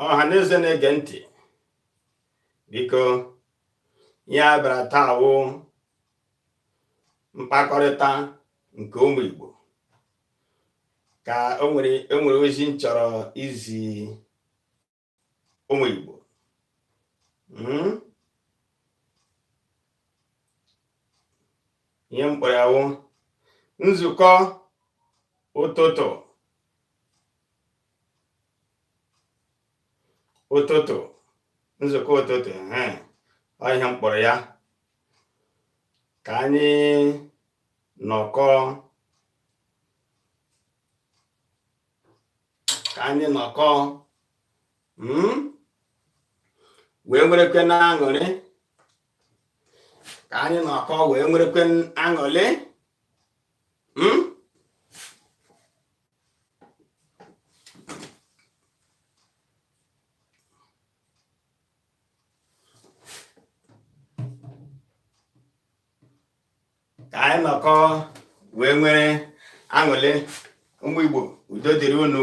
Ọhaneze na-ege ntị, biko ya bịara taa wụ mkpakọrịta nke ụmụ Igbo ka enwere ozi m chọrọ izi ụmụ Igbo. Ihe m kpọrọ ya wụ nzukọ ụtụtụ nzukọ ụtụtụ ọ ihe m kpọrọ ya ka anyị nọkọ wee nwerekwe aṅụrị wee nwere aṅụrị. Ụmụ Igbo, udo dịrị unu.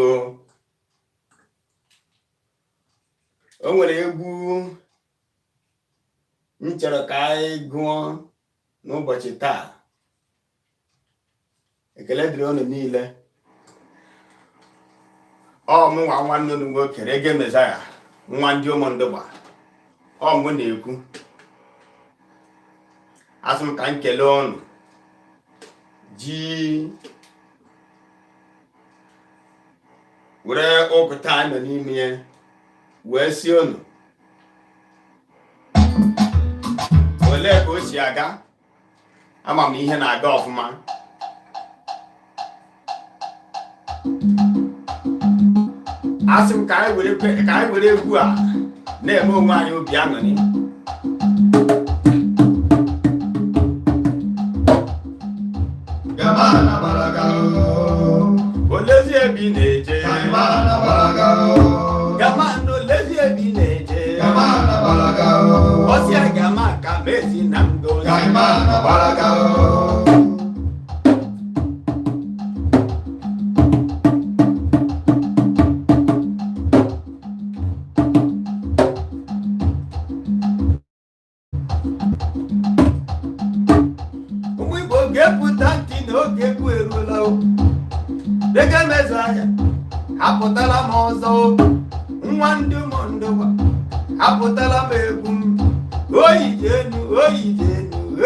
O nwere egwu m chọrọ ka anyị gụọ n'ụbọchị taa. Ekele dịrị unu niile. Ọ mụnwa nwanne unu nwoke Reggae Messiah, nwa ndị Ụmụndụgba. Ọ mụ na-ekwu. Asị m ka m kelee unu ji were ụkụta nọ n'ime ya wee si unu olee ka o si aga. Ama m ihe na-aga ọfụma. Asị m ka anyị were egwu a na-eme onwe anyị obi aṅụrị. Olezi ebi na-eje Gamano olezi ebi na-eje Osia gama ka mezi na mgozi ụmụ Igbo ga-epụta ntị na oge egwu eruola. Reggae Messiah apụtala m ọzọ, nwa ndị Ụmụndụgba apụtala m egwu m. Oyijenu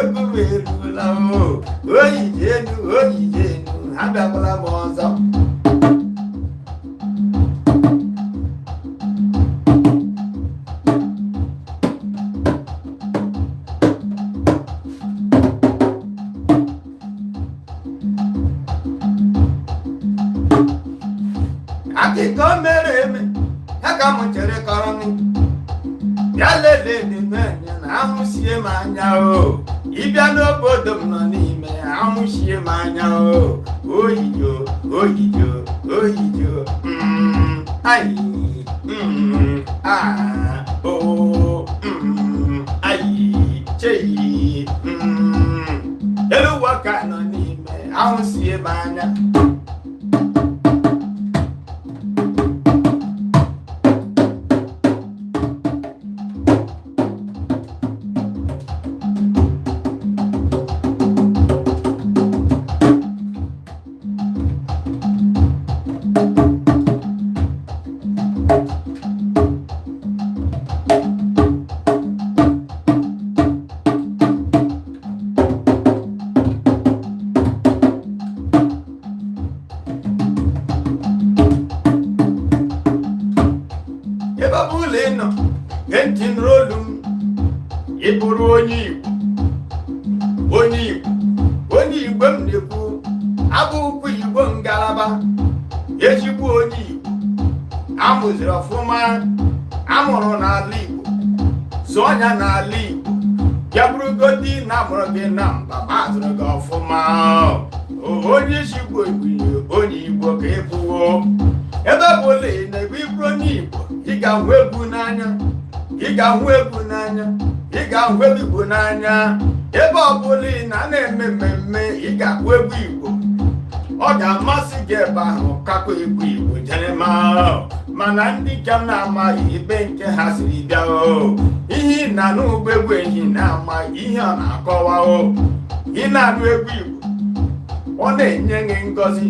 egwu m eruola. Oyijenu abịakwala m ọzọ. Akụkọ mere eme ya ka m chere kọrọ m. Bịa lelee n'ime na ahụsie m anya o. Ịbịa n'obodo m nọ n'ime ahụsie m anya o. Oyijo ayi ayi cheyi elu ụwa ka nọ n'ime ahụsie m anya. Ebe ọ bụla ị nọ, gee ntị nụrụ olu m. Ị bụrụ onye Igbo m na-ekwu abụkwa Igbo ngalaba. Ezigbo onye Igbo amụziri ọfụma, amụrụ n'ala Igbo, zụọ ya n'ala Igbo. Ya bụrụgodị na amụrụ gị na mba ma azụrụ gị ọfụma. Onye ezigbo onye Igbo ka ị bụwo. Ebe ọ bụla ị na-ebu iburu onye Igbo, ị ga-ahụ egwu n'anya, ị ga-ahụ Igbo n'anya. Ebe ọ bụla ị na-eme mmemme, ị ga-ahụ egwu Igbo. Ọ ga-amasị gị ebe ahụ kakwa egwu Igbo jerema. mana ndị ka m na-amaghị ebe nke ha siri bịa o. Ihe na n'ugbo egwu ehi na-amaghị ihe ọ na-akọwa o. Ị na-anụ egwu Igbo, ọ na-enye gị ngọzi,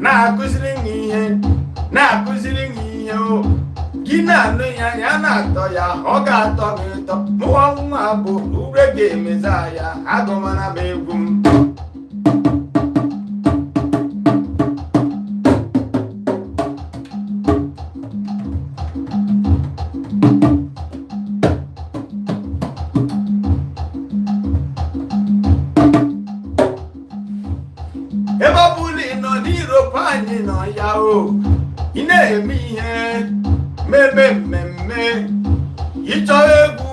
na-akụziri gị ihe, na-akụziri gị ihe o. Gị na-anụ ya, ya na-atọ ya, ọ ga-atọ gị ụtọ. Mụọ nwa bụ ure ga-emeza ya, agụmana m egwu m. Ebe ọ bụla ị nọ n'Europe anyị nọ ya o, ị na-eme ihe meme mmemme, ịchọ egwu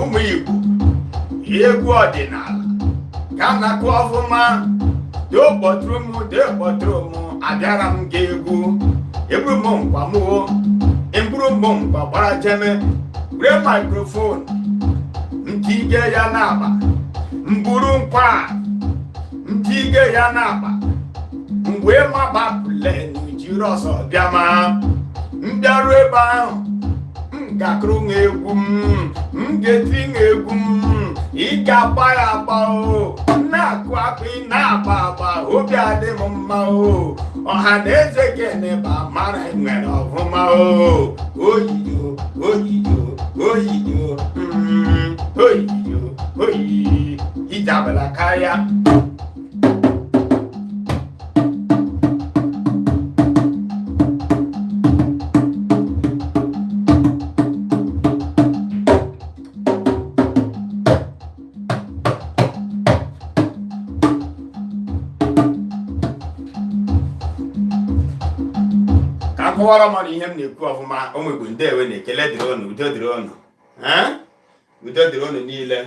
ụmụ Igbo, egwu ọdịnala ka m na-akụ ọfụma, dị kpọtụrụ m abịara m gị egwu, eburu m nkwa m o, eburu m nkwa gbara jeme, were microphone ntige ya n'akpa, mburu nkwa ntige ya n'akpa, mgbe maba plenu jiri ọsọ bịa ma mbịarụ ebe ahụ, m ga-akụrụ nwa egwu m ga-eti nwa egwu ị ga-agba ya agba o, na-akụ akpị na-agba agba, obi adị m mma o, ọha na eze ga-eneba mara nwere ọfụma o, oyiyo oyiyo oyiyo oyiyo oyiyi ijabala karịa. Akọwara mmadụ ihe m na-ekwu ọfụma, ụmụ Igbo ndeewe na ekele dịrị unu, udo dịrị unu, udo dịrị unu niile.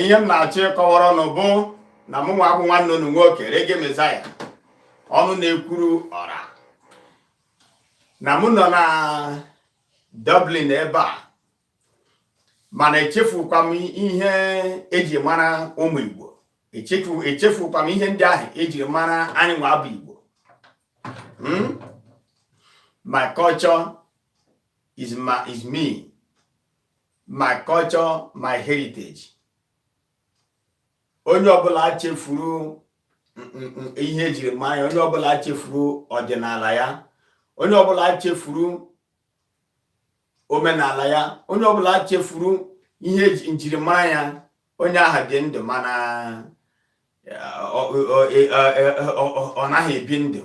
Ihe m na-achọ ịkọwara unu bụ na mụ nwa abụ nwanne unu nwoke Reggae Messiah, ọnụ na-ekwuru ọra, na mụ nọ na Dublin ebe a, mana echefukwa m ihe eji mara ụmụ Igbo, echefukwa m ihe ndị ahụ eji mara anyị nwa abụ Igbo. My culture is me. My culture, my heritage. Onye ọbụla chefuru ihe ejiri mara, onye ọbụla chefuru ọdịnala ya, onye ọbụla chefuru omenala ya, onye ọbụla chefuru ihe njirimara ya, onye ahụ dị ndụ mana ọ naghị ebi ndụ.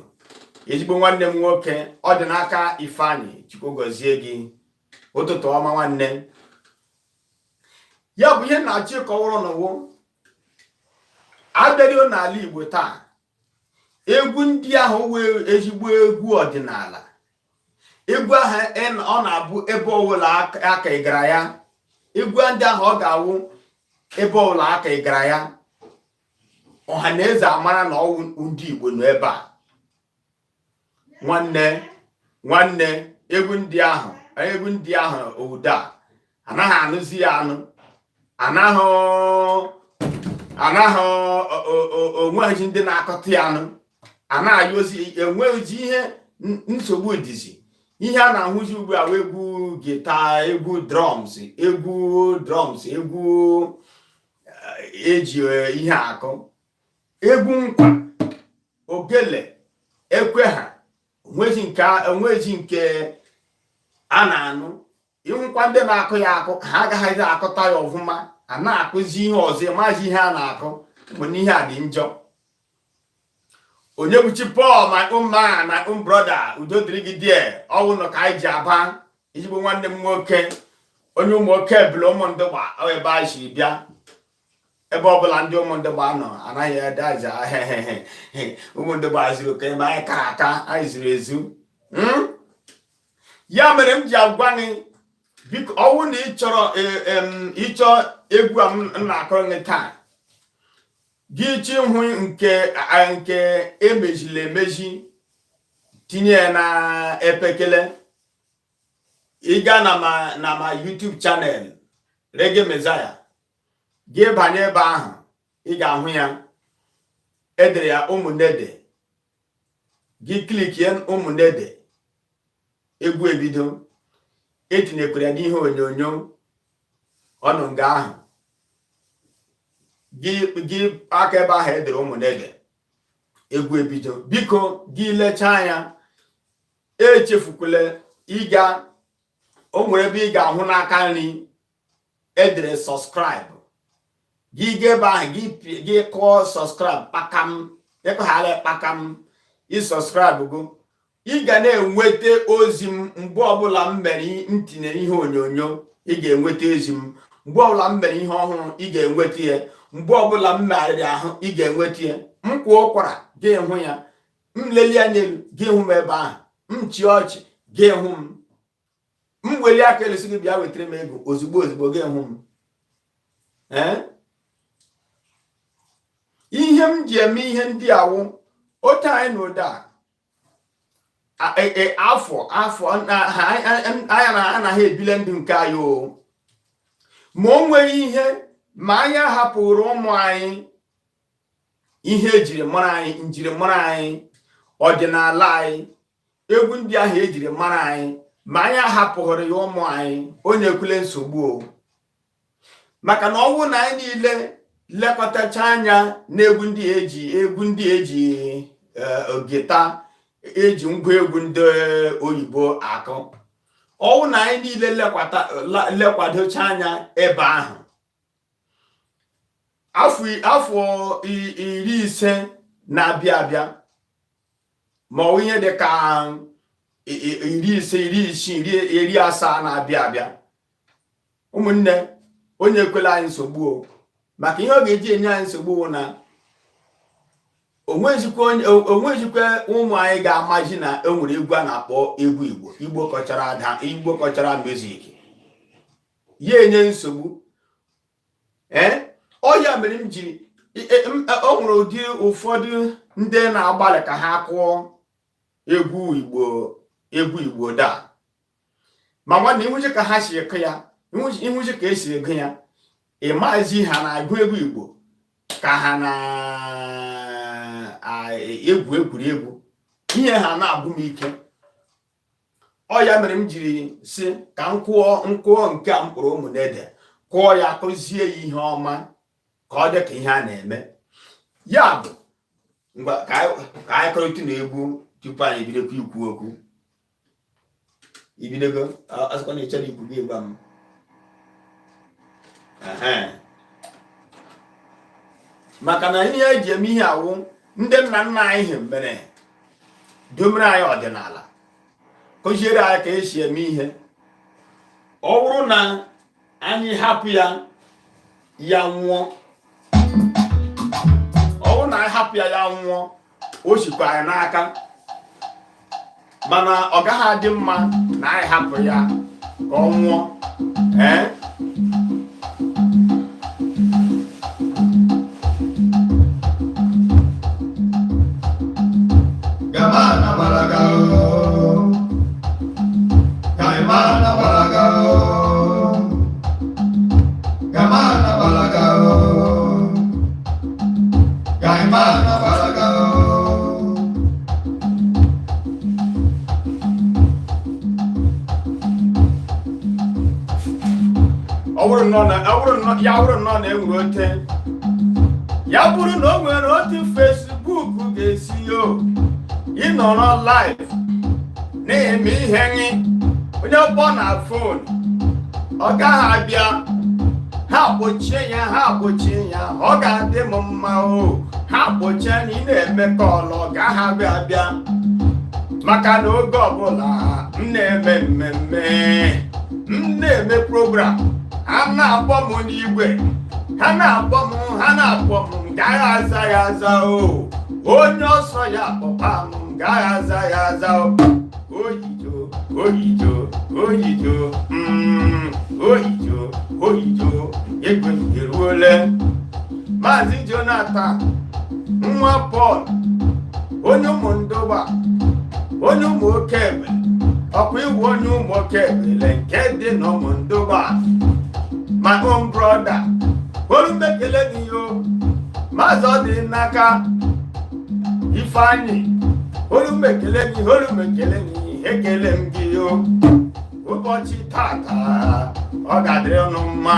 Ezigbo nwanne m nwoke, ọ dị n'aka Ifeanyi, Chukwu gọzie gị, ụtụtụ ọma nwanne. Ya bụ ihe na-achọ ịkọwara n'ụwa abịario n'ala Igbo taa, egwu ndị ahụ wee ezigbo egwu ọdịnala, egwu ahụ ọ na-abụ ebe ọbụla aka ịgara ya, egwu ndị ahụ ọ ga-awụ ebe ọbụla aka ịgara ya, ọha na eze amara na ọwụ ndị Igbo nọ ebe a. Nwanne egwu ndị ahụ ụda anaghị anụzi ya anụ, anaghị onweghị ndị na-akọta ya anụ, anaghị ozi, enweghị ihe nsogbu dịzi. Ihe a na-ahụzi ugbu a egwu gita, egwu drums, egwu eji ihe akụ, egwu nkwa, ogele, ekwe ha, onwezi nke a na-anụ. Ịhụkwa ndị na-akụ ya akụ, ha agaghịzi akụta ya ọfụma, a na-akụzi ihe ọzọ, maazị ihe a na-akụ bụ n'ihe a dị njọ. Onye buchi Paul, my own man, my own brother, udo dịrị gị die, ọwụ nọ ka anyị ji aba, ezigbo nwanne m nwoke, onye ụmụ oke bụla ụmụndịgba ebe anyị si bịa. Ebe ọbụla ndị ụmụndịgba nọ anaghị ede aja ụmụndịgba zuru oke, ebe anyị kara aka, anyị zuru ezu. Ya mere m ji agwa gị, biko ọwụ na ịchọ egwu a m na-akọrọ gị taa, gị chi hụ nke emezila emeji, tinye ya na epekele, ịga na ma YouTube channel Reggae Messiah, gị banye ebe ahụ, ị ga-ahụ ya, edere ya ụmụnede, gị klikie ụmụnede egwu ebido etinyekwara n'ihe onyonyo ọnụ nga ahụ gị aka ebe ahụ edere ụmụnede egwu ebido biko gị lechaa anya echefukwala ịga o nwere ebe ị ga-ahụ n'aka nri edere subscribe gị ebe ahụ gị kụọ subscribe kpakam ịkụgharị kpakam subscribe go ị ga na-enweta ozi m mgbe ọbụla m mere ntinye ihe onyonyo ị ga-enweta ozi m mgbe ọbụla m mere ihe ọhụrụ ị ga-enweta ya mgbe ọbụla m megharịrị ahụ ị ga-enweta ya m kwụọ ụkwara gị hụ ya m lelie ya n'elu gị hụ m ebe ahụ m chịa ọchị gị hụ m weli aka elesi gị bịa wetara m ego ozugbo gị hụ m ihe m ji eme ihe ndị awụ otu anyị na ụda afọ anaghị ebile ndụ nke anyị o ma o nwere ihe ma anyị hapụrụ ụmụ anyị ihe ejiri mara anyị njirimara anyị ọdịnala anyị egwu ndị ahụ ejiri mara anyị ma anyị hapụghịrị ya ụmụ anyị onye ekwule nsogbu o maka na ọnwụ na anyị niile lekọtacha anya n'egwu ndị eji gita eji ngwa egwu ndị oyibo akụ ọnwụ na anyị niile lekwadocha anya ebe ahụ afọ 50 na-abịa abịa ma ọ ihe dị ka 50, 60, 70 na-abịa abịa ụmụnne onye ekwela anyị nsogbu o maka ihe ọ ga-eji enye anyị nsogbu na onwezikwa ụmụ anyị ga-amaji na enwere egwu a na-akpọ egwu Igbo kọchara music ya enye nsogbu ọ ya mere m jiri o nwere ụdị ụfọdụ ndị na-agbalị ka ha kụọ egwu Igbo da ma nwanne ịhụji ka ha si ekụ ya ịhụji ka esi ego ya ịmazi ha na-agụ egwu Igbo ka ha na-egwu egwuregwu ihe ha na-agụ m ike ọ ya mere m jiri si ka m kụọ nke a mkpụrụ ụmụnede kụọ ya kụzie ya ihe ọma ka ọ dị ka ihe a na-eme ya bụ ngwa ka anyị kọrịta na egwu tupu anyị ebidokwa ikwu okwu ibidogo asịkwa na ịchọrọ ikwu gị gwa m maka na ihe eji eme ihe awụ ndị nna nna anyị mere domere anyị ọdịnala kụziere anyị ka esi eme ihe ọ bụrụ na anyị hapụ ya nwụọ ọ bụrụ na anyị hapụ ya nwụọ o sikwa anyị n'aka mana ọ gaghị adị mma na anyị hapụ ya ka ọ nwụọ ya bụrụ na o nwere otu Facebook ga-esi ịnọrọ live na-eme ihe gị onye kpọ na fon ọ gaghị abịa ha gbochie ya ọ ga-adị m mma o ha gbochie na ị na-eme kọlụ ọ gaghị abịa maka na oge ọbụla m na-eme mmemme m na-eme program ha na-akpọ m n'igwe ha na-akpọ m gaghị aza ya aza o onye ọsọ ya kpọpa m gaghị aza ya aza o oyijo egwe eruole Maazị Jonathan nwa Paul onye ụmụ Ndụba onye ụmụ Okebe ọkwa iwu onye ụmụ Okebele nke dị n'ụmụ Ndụba my own brother olumekele gị yo Maazị Ọdịnaka Ifeanyị Olumekeleni ekele m gị o ụbọchị tata ọ ga-adịrị unu mma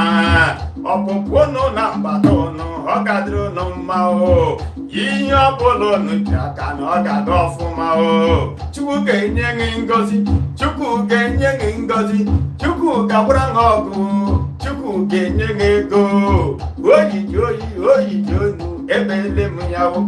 ọpụpụ unu na mbata unu ọ ga-adịrị unu mma o ihe ọbụla unu ji aka na ọ ga-adị ọfụma o Chukwu ga-enye gị ngọzi Chukwu ga-enye gị ngọzi Chukwu ga-agbara gị ọgụ Chukwu ga-enye gị ego oyiji onu emeela m ya o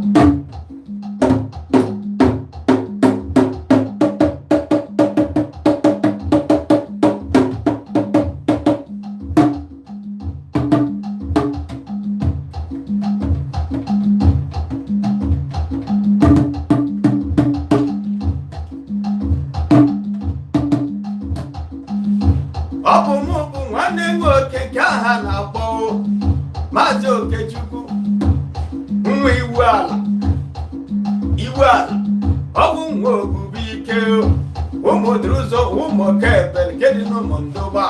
ọ bụ mụ bụ nwanne nwoke nke aha na-akpọ Maazị Okechukwu nwa iwu ala ọ bụ nwa Ogbubuike ụmụ Ụzọ ụmụ Okebele nke dị n'ụmụ Ndụgba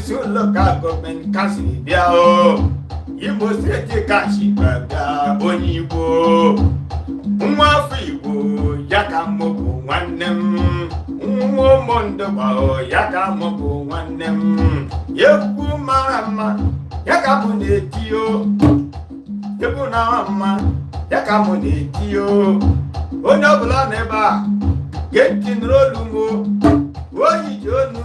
isi ụlọ ka gọọmenti kasịrị bịa o Imo steeti kachi bịa onye Igbo nwa afọ Igbo ya ka mụ bụ nwanne m nwa ụmụ Ndụgba ya ka mụ bụ nwanne m egwu mara mma ya ka mụ na-eti o egwu na-ama mma ya ka mụ na-eti o onye ọbụla n'ebe a ga-eti nụrụ olu m oyiji onu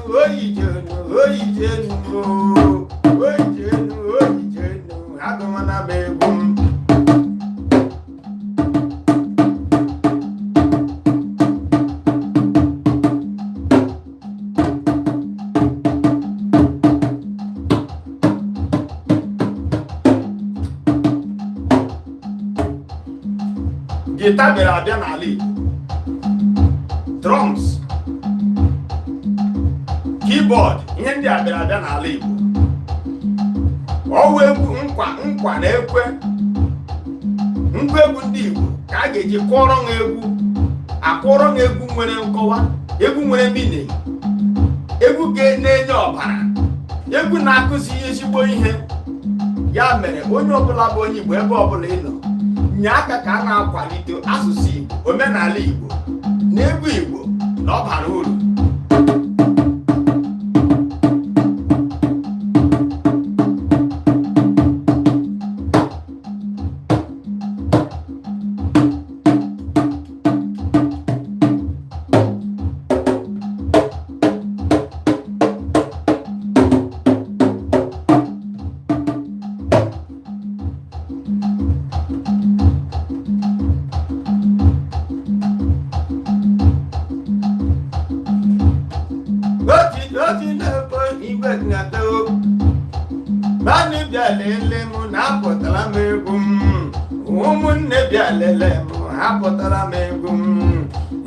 agụmana m egwu m gita bịara abịa n'ala Igbo drums keyboard ihe ndị a bịara abịa n'ala Igbo ọwụ egwu nkwa na ekwe ngwa egwu ndị Igbo ka a ga-eji kụọrọ ha egwu nwere nkọwa egwu nwere meaning egwu ga-enye ọbara egwu na-akụzi ezigbo ihe ya mere onye ọbụla bụ onye Igbo ebe ọbụla ị nọ nye aka ka a na-akwalite asụsụ Igbo omenala Igbo na egwu Igbo na ọ bara uru Mani bịa lele m na-apụtara m egwu m ụmụnne bịa lele m hapụtara m egwu m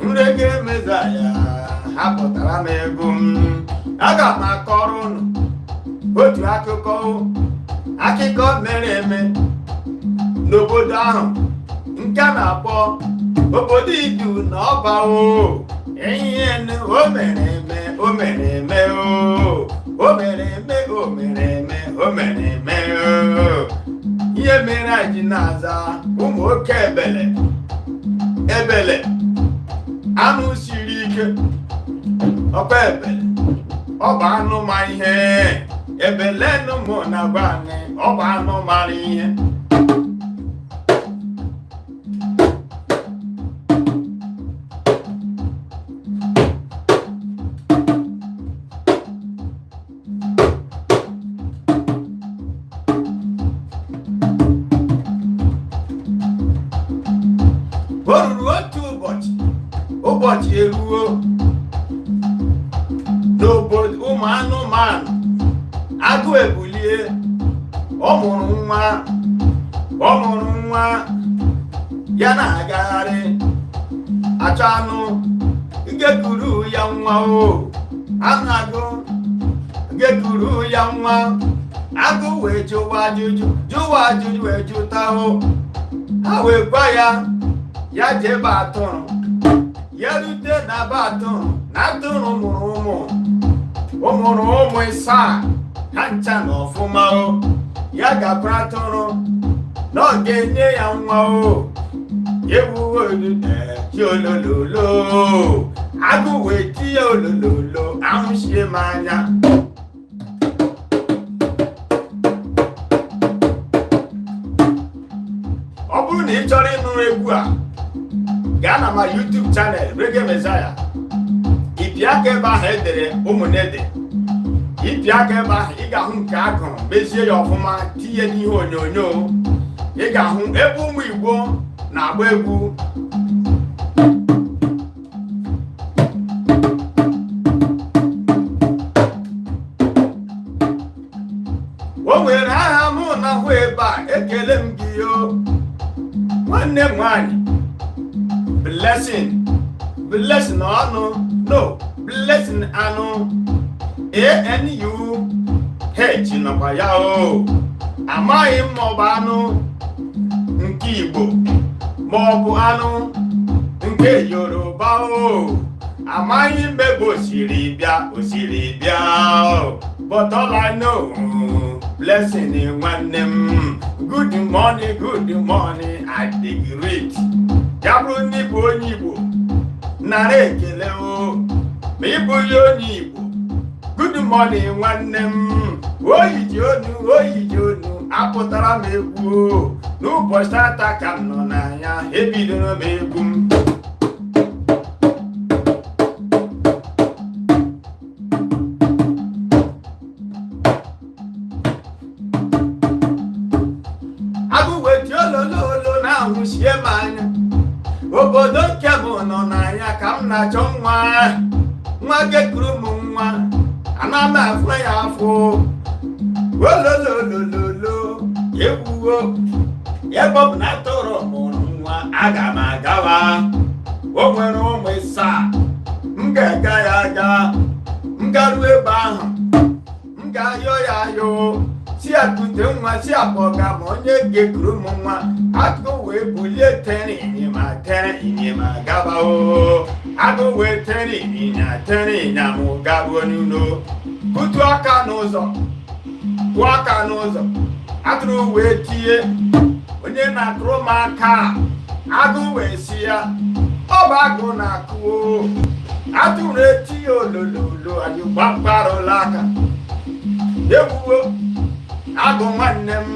nrege Mezaya hapụtara m egwu m aga m akọrọ unu otu akụkọ mere eme n'obodo ahụ nke na-akpọ obodo Idu na Ọba ihe o mere eme ihe mere anyị ji na-aza ụmụ oke ebele anụ siri ike ọkwa ebele ọ bụ anụ ma ihe ebele n'ụmụ na-agba anyị ọ bụ anụ mara ihe o ruru otu ụbọchị eruo n'obodo ụmụ anụmanụ agụ ebulie ọ mụrụ nwa ya na-agagharị achọ anụ gekuru ya nwa agụ gekuru ya nwa agụ wee jụwa ajụjụ wee jụta ha wee gwa ya jebe atụrụ ya rute na be atụrụ na atụrụ mụrụ ụmụ isaa ha ncha na ọfụma ya gabara atụrụ na ọ ga-enye ya nwa ewu olule olololo agụ wee tie olololo ahụchie m anya ọ bụrụ na ị chọrọ ịnụ egwu a gaa na ma YouTube channel Reggae Messiah ịpịa aka ebe ahụ edere ụmụnede ịpịa aka ebe ahụ ị ga-ahụ nke agụrụ mezie ya ọfụma tinye n'ihe onyonyo ị ga-ahụ ebe ụmụ Igbo na-agba egwu o nwere aha mụ na hụ ebe a ekele m gị yo nwanne m nwanyị blessing ọnụ no blessing anụ ANUH nọkwa ya o amaghị m ma ọ bụ anụ nke Igbo ma ọ bụ anụ nke Yoruba o amaghị mgbe bụ osiri bịa but all I know blessing nwanne m good morning at the great ya bụrụ ndị bụ onye Igbo nara ekele o ma ị bụghị onye Igbo good morning nwanne m oyiji onu apụtara m egwu n'ụbọchị ata ka m nọ n'anya ebidoro m egwu m agụ weti olololo na-ahụchie m anya obodo nke m nọ n'anya ka m na-achọ nwa gekuru m nwa ana m afụ ya afụ ololololo ewuwo ebe ọ bụ na atụrụ mụrụ nwa aga m agawa o nwere ụmụ ịsaa m ga-aga ya aga m garuo ebe ahụ m ga-ayọ ya ayọ si akute nwa si akpọga ma onye gekuru m nwa agụ wee bulie tere ịnyịma gaba o agụ wee tere ịnya m garuo n'ụlọ kutu aka n'ụzọ kwụọ aka n'ụzọ atụrụ wee tie onye na-akụrụ m aka agụ wee si ya ọ bụ agụ na-akụ o atụrụ etinye olololo anyị gbakparụla aka ewuwo agụ nwanne m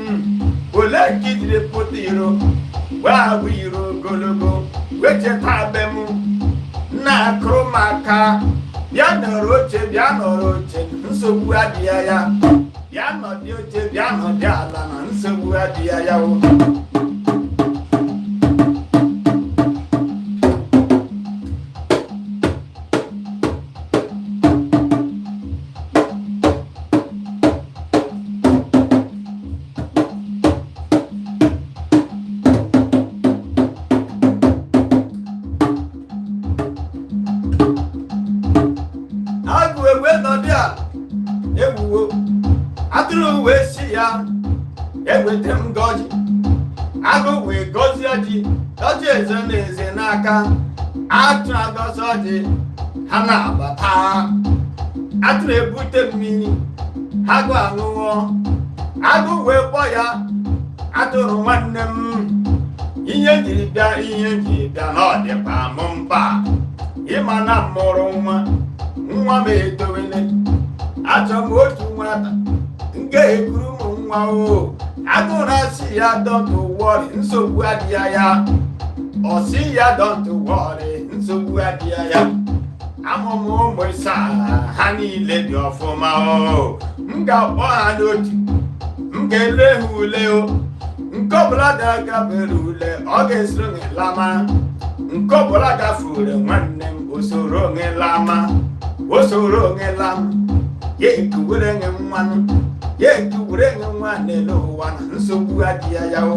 ole nke jiri pụta iro wee agụ iro ogologo wee cheta be m na-akụrụ m aka bịa nọrọ oche nsogbu adịghị ya bịa nọdị oche bịa nọdị ala na nsogbu adịghị ya o ewuwo atụrụ wee si ya eweta m gọji agụ wee gọzie ọjị eze na eze n'aka atụrụ agọzi ọjị ha na-abata atụrụ ebute mmiri agụ aṅụọ agụ wee kpọ ya atụrụ nwanne m ihe jiri bịa na ọ dịkwa m mkpa ịma na m mụrụ nwa m etowele achọ m otu nwata nke ekuru m nwa o agụrụ asị ya don't worry nsogbu adịghị ya ọsị ya don't worry nsogbu adịghị ya amụmụ ụmụ ịsaa ha niile dị ọfụma o m ga-akpọ ha n'otu m ga-ele ha ule o nke ọbụla ga-agabere ule ọ ga-esoro gị lama nke ọbụla gafere nwanne m o soro gị lama ya ekuwere gị mmanụ ya ekuwere gị nwa n'elu ụwa na nsogbu adịghị ya o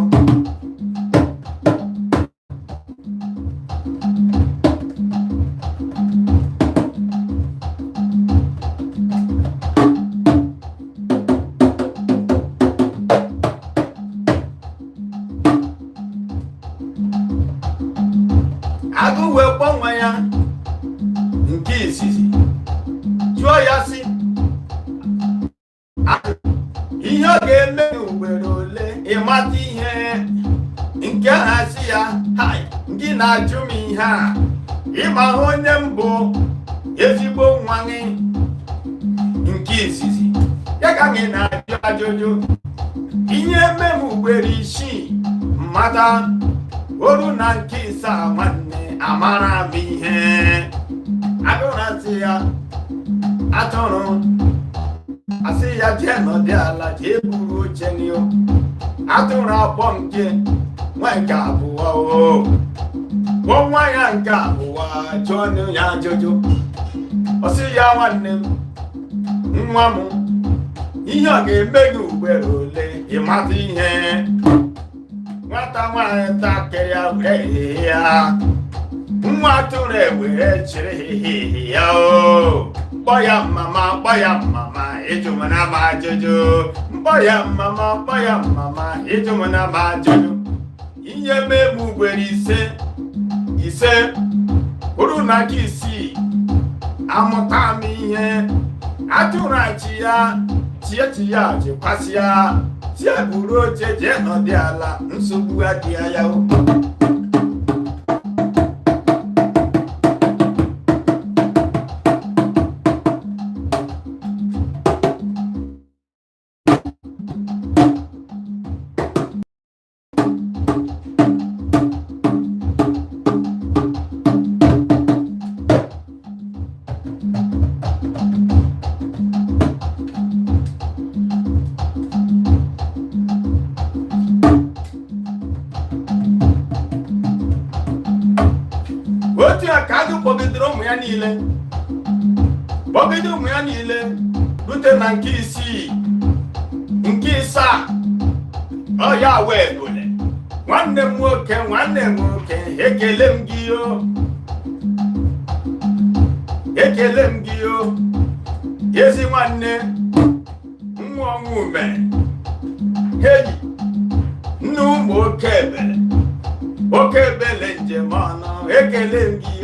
agụ wee kpọnwe ya nke izizi jụọ ya si ihe ọ ga-eme ugboro ole ịmata ihe nke ha si ya gị na-ajụ m ihe a ịma onye mbụ ezigbo nwa gị nke izizi ya ka gị na-ajụ ajụjụ ihe mem ugboro isii mmata oru na nke isaa nwanne amara m ihe agụrasị ya atụrụ asị ya jee nọdị ala jee buru oche n'ihu atụrụ abụọ nke nwa nke abụọ nwa ya nke abụọ jụọ ya ajụjụ ọsị ya nwanne m nwa m ihe ọ ga-eme gị ugboro ole ịmata ihe nwata nwaanyị takịrị were ya nwa atụrụ ewere chịrị ya kpọ ya mama ịjụ m na ma ajụjụ mkpọ ya mama ịjụ m na ma ajụjụ ihe meme ugboro ise bụrụ na nke isii amụta m ihe atụrụ achị ya chiechi ya jikwasị ya tie buru oche jee nọdị ala nsogbu adịghị ya otu ya ka agụ kpọgidere ụmụ ya niile rute na nke isii nke isaa ọ ya wee gole nwanne m nwoke ekele m gị ezi nwanne nwa ọnwụme heyi nne ụmụ oke ebele njem ọnụ ekele m gị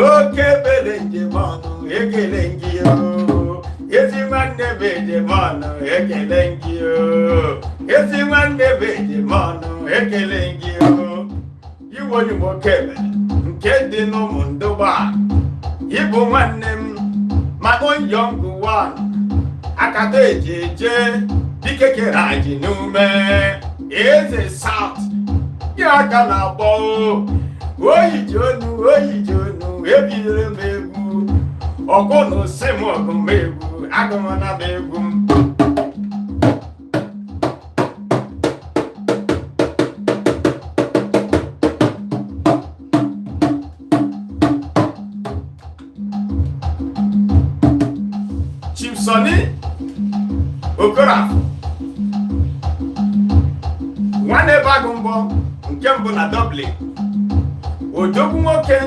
oke ebele njem ọnụ ekele m gị ezi nwanne be njem ọnụ ekele m gị ezi nwanne be njem ọnụ ekele m gị iwe onye oke ebele nke dị n'ụmụ ndụgba ịbụ nwanne m maka yọngụ wan akata eje dike kere anyị n'ume eze South ya aka na-akpọ oyiji onu ebidoro m egwu ọgụ na ose m ọgụ m egwu agụmana m egwu m Chief Sunny Okorafor nwanne bagụ mbọ nke mbụ na Dublin odogwu nwoke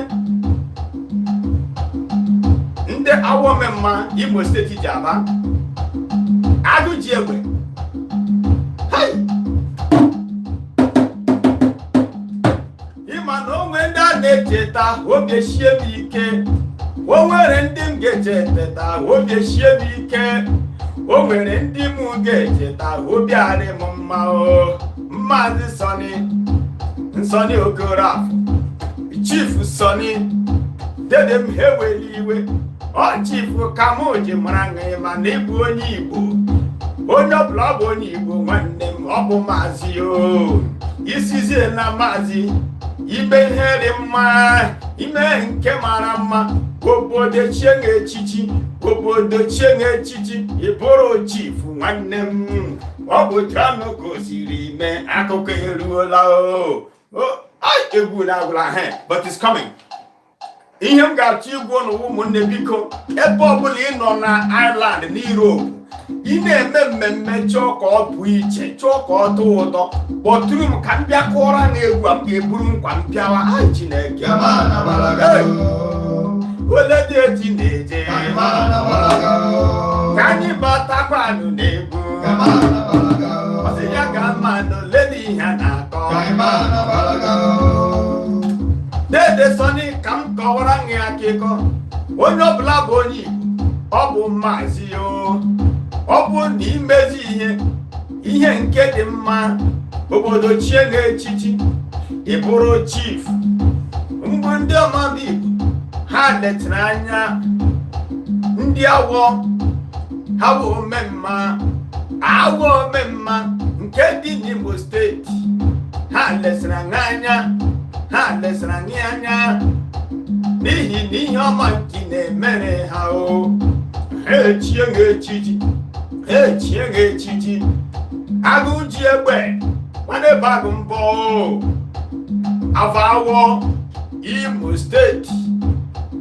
ndị awọmemma Imo steeti ji aba agụ ji egbe ịma na onwe ndị a na-echeta oge shie m ike o nwere ndị m ga-echeta oge shie m ike o nwere ndị m ga-echeta obi adị m mma Maazị Sunny Okorafor Chief Sunny dede m eweli iwe ọ Chief ka m ji mara nga ma na ịbụ onye Igbo onye ọbụla ọ bụ onye Igbo nwanne m ọ bụ maazị isizie na maazị ime ihe dị mma ime nke mara mma obodo chie echichi ịbụrụ Chief nwanne m ọ bụ Jano gosiri ime akụkọ eruola egwu na-agwụla but it's coming. Ihe m ga-achọ igwu n'ụwa ụmụnne biko ebe ọbụla ị nọ na Ireland na Europe ị na-eme mmemme chọọ ka ọ bụ iche chọọ ka ọ tọọ ụtọ kpọtụrụ m ka m bịa kụọra na egwu a ga-eburu nkwa m bịawa Chineke ole dị echi na-eje ka anyị batakwanụ n'egwu ọsị ya ga mmadụ lede ihe a na-akọ Dede Sunny ka m kọwara gị akụkọ onye ọbụla bụ onye Igbo ọ bụ maazị ọ bụ na imezi ihe nke dị mma obodo chie na echichi ịbụrụ chief mgbe ndị ọma Igbo ha letara anya ndị awọ ha bụ omemma awọ omemma nke dị n'Imo steeti ha lesara anya ha lesara anya n'ihi na ihe ọma nke na-emere ha o ha echie echichi agụ ji egbe nwanne bagụ mbọ awọ Imo steeti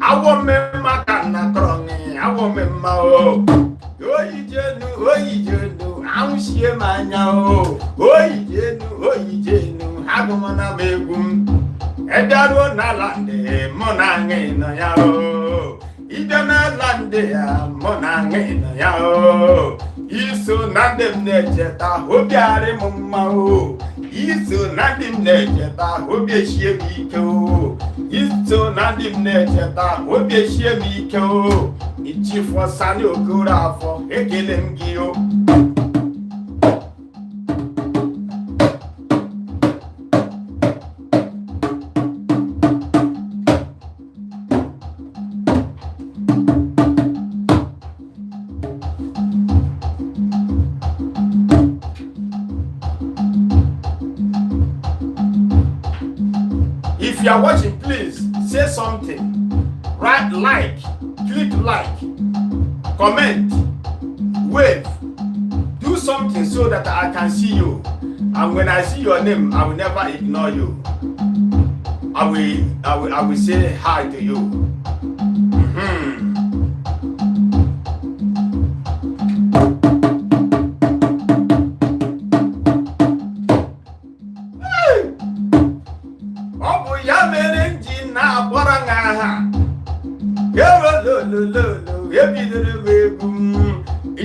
awọ mmemma ka na kọrọnị awọ mmemma o oyijenu anwụchie m anya o oyijenu agụmana m egwu m edaruo n'ala ndị mụ na aṅụ nọ ya o ide n'ala ndị ya mụ na aṅụ nọ ya o iso na ndị m na-echeta obi arị m mma o iso na ndị m na-echeta obi echie m ike o iso na ndị m na-echeta obi echie m ike o Chief Sani Okorafor ekele m gị o If you are watching, please say something. Write like, click like, comment, wave, do something so that I can see you. And when I see your name, I will never ignore you. I will say hi to you. Ebidoro m egwu m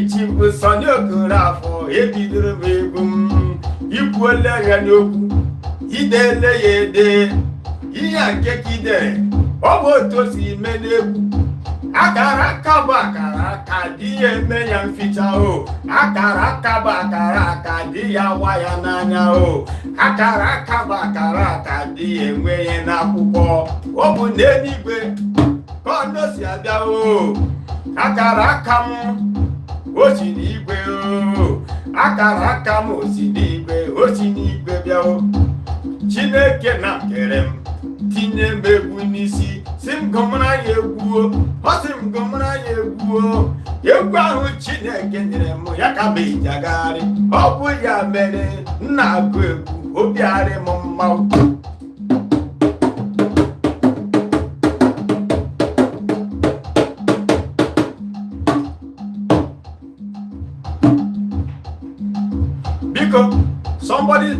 Chief Sani Okorafor ebidoro m egwu m ikwuole ya n'okwu idele ya ede ihe nke ka idere ọ bụ otu o si eme n'egwu akara aka bụ akara aka dị ya eme ya mficha o akara aka bụ akara aka dị ya wa ya n'anya o akara aka bụ akara aka dị ya enwe ya n'akwụkwọ ọ bụ n'eluigwe ka ọ si abịa o akara aka m o si n'igwe o akara aka m o si n'igwe o si n'igwe bịa o Chineke na kere m tinye m egwu n'isi si m gọmara ya egwu o ọ si m gọmara ya egwu o egwu ahụ Chineke nyere m ya ka m eji agagharị ọ bụ ya mere m na-agụ egwu obi arị m mma somebody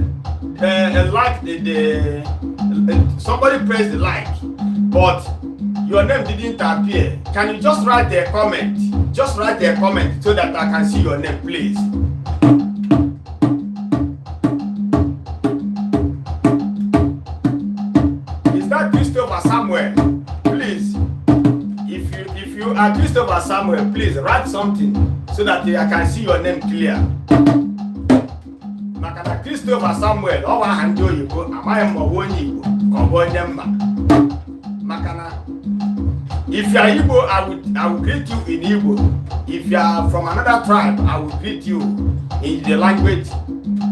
like somebody press the like, but your name didn't appear. Can you just write a comment? Just write a comment so that I can see your name, please. Is that Christopher Samuel? Please, if you are Christopher Samuel, please write something so that I can see your name clear. Christopher Samuel ọ bụ aha ndị oyibo amaghị m ọ bụ onye Igbo ka ọ bụ onye mba makana if you are Igbo I will greet you in Igbo. If you are from another tribe I will greet you in the language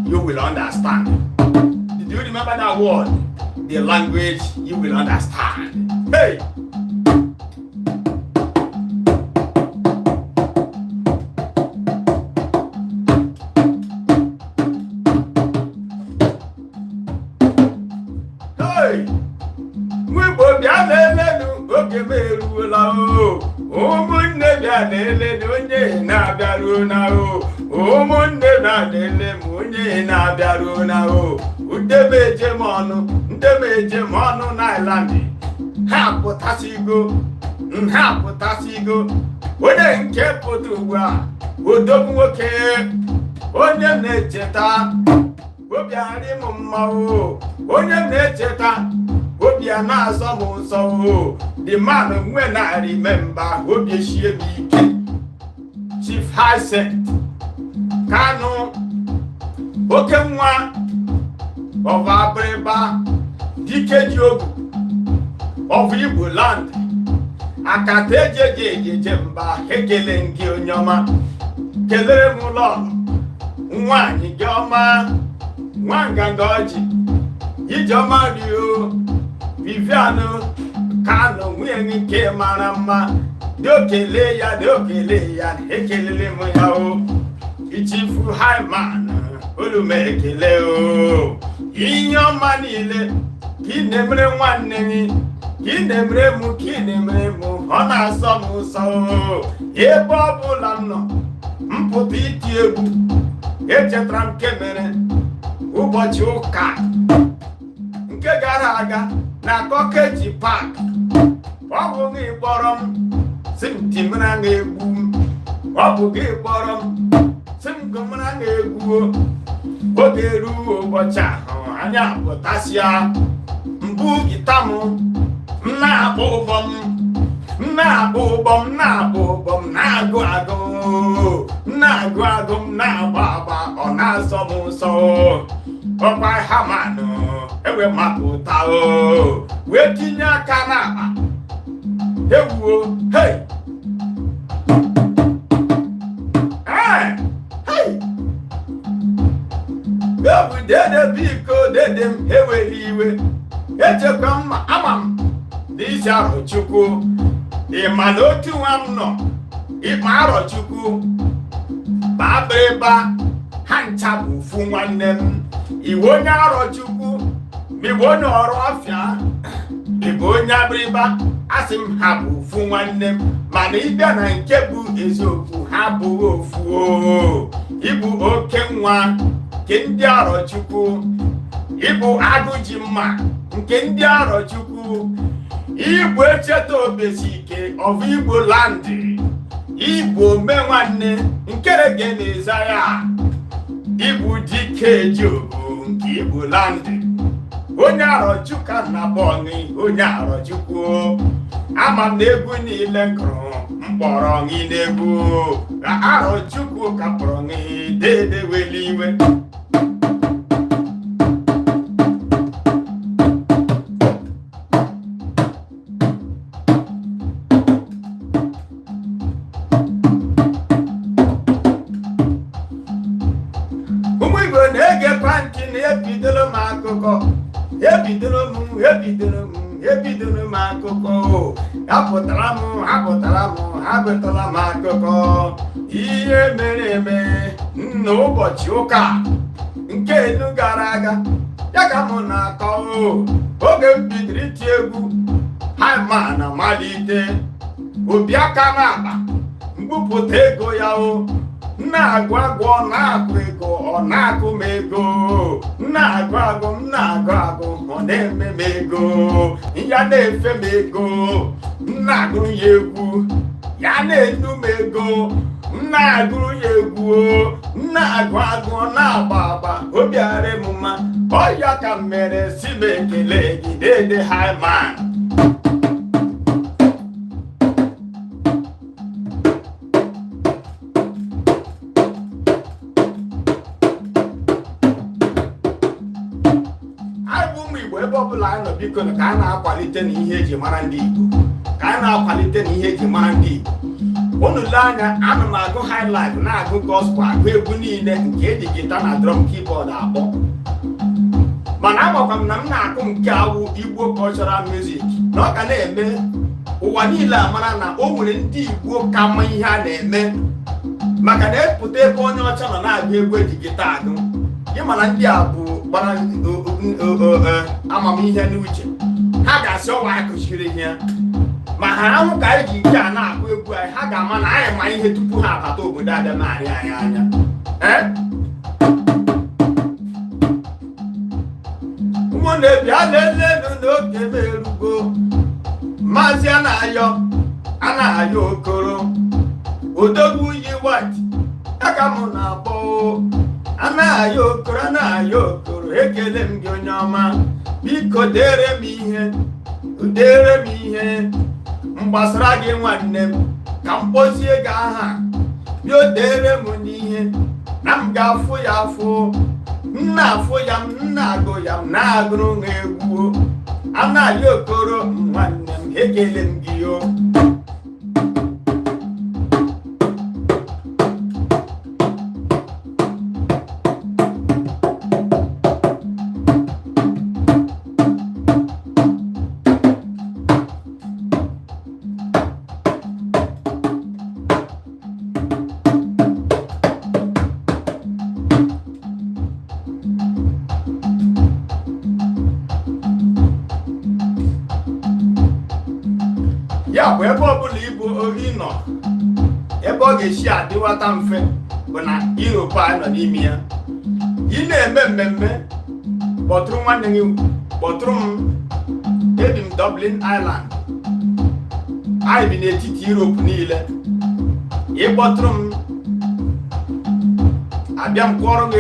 you will understand. Did you remember that word? The language you will understand. Hey! ụmụnne bịa na-ele onye na-abịaruo na o ụmụnne bịa na-ele m onye na-abịaruo na o udebeje m ọnụ n'aịlandị ha pụtasigo onye nke pụta ugbu a odogwu nwoke onye na-echeta obi arị m mma o onye na-echeta obi a na-azọ m nsọ o the man nwe na-arị memba obi eshie m ike Chief Hyacint Kanu oke nwa ọva abịrịba dike ji ogu of Igbo land akata ejeje mba ekele gị onye ọma kelere m ụlọ nwaanyị gị ọma nwa nganga ọjị Ijeọma Rio Vivian Kano nwunye nke mara mma dị okele ya ekelele m ya o Ichifu Hyman olume ekele o ihe ọma niile ka ị na-emere nwanne gị ka ị na-emere m ọ na-asọ m ụsọ ebe ọ bụla m nọ mpụta iti egwu echetara m nke mere ụbọchị ụka nke gara aga na Kokeji Park ọ bụ gị kpọrọ m si m timere na egwu ọ bụ gị kpọrọ m si m gụmara na egwu oge ruo ụbọchị ahụ anya pụtasịa mbụ gita m na-akpọ ụbọm na-agụ agụ m na-agba agba ọ na-asọ m ụsọ ọkwa hamanụ ewe mapụta wee tinye aka n'akpa ewuo hey ebu dede biko dede m eweli iwe echekwa mma ama m n'isi Arọchukwu ịma na otu nwa m nọ ịkpa Arọchukwu babịrịba ha ncha bụ ofu nwanne m iwe onye Arọchukwu ịbụ onye Ọrọfịa ịbụ onye abịrịba asị m ha bụ ofu nwanne m mana ịbịa na nke bụ eziokwu ha bụghị ofu ịbụ oke nwa nke ndị Arọchukwu ịbụ agụ ji mma nke ndị Arọchukwu Igbo echeta obesike of Igbo land Igbo ome nwanne nkere gị na-eza ya Igbo dike ejogo nke Igbo land onye Arọchukwu na bọnị onye Arọchukwu ama m na egwu niile gụrụ mkpọrọ gị n'egwu na Arọchukwu ka kpọrọ gị dede weli iwe ebidoro m akụkọ apụtara m akụkọ ihe mere eme n'ụbọchị ụka nke elu gara aga ya ka m na-akọ oge m bidoro iti egwu Hyman malite obi aka n'akpa mgbupụta ego ya na-agụ agụ ọ na-agụ ego ọ na-agụ m ego na-agụ agụ ọ na-eme m ego ya na-efe m ego na-agụrụ ya egwu ya na-enu m ego na-agụrụ ya egwu na-agụ agụ ọ na-agba agba obi ara m mma ọ ya ka m mere si m ekele gị dede Hyman biko ka a na-akwalite n'ihe eji mara ndị Igbo unu lee anya ana m agụ highlife na-agụ gospel agụ egwu niile nke eji gita na drum keyboard akpọ mana agbakwa m na m na-akụ nke awụ Igbo cultural music na ọ ga na-eme ụwa niile amara na o nwere ndị Igbo ka mma ihe a na-eme maka na epụta ebe onye ọcha nọ na-agụ egwu eji gita agụ ịmana ndị a bụ gbara amamihe n'uche ha ga-asị ọwa akụchiri ihe ma ha ahụ ka anyị ji nke a na-akụ egwu anyị ha ga-ama na anyị ma ihe tupu ha abata obodo abịa na-arị anyị anya ụmụnne bịa lelenu n'oge m erugo maazị Anayo Okoro odogwu yi white aka m na-akpọ Anayo Okoro ekele m gị onye ọma biko dere m ihe mgbasara gị nwanne m ka m kpozie gị aha bịa dere m n'ihe na m ga-afụ ya afụ m na-afụ ya m na-agụ ya m na-agụrụ ha egwu anaghị okoro nwanne m ekele m gị o. Ya bụ ebe ọbụla ịbụ ori nọ, ebe ọ ga-esi adịwata mfe bụ na Europe a nọ n'ime ya. Ị na-eme mmemme kpọtụrụ nwanne gị, kpọtụrụ m. Ebi m Dublin Ireland, anyị bi n'etiti Europe niile. Ịkpọtụrụ m, abịa m kụọrọ m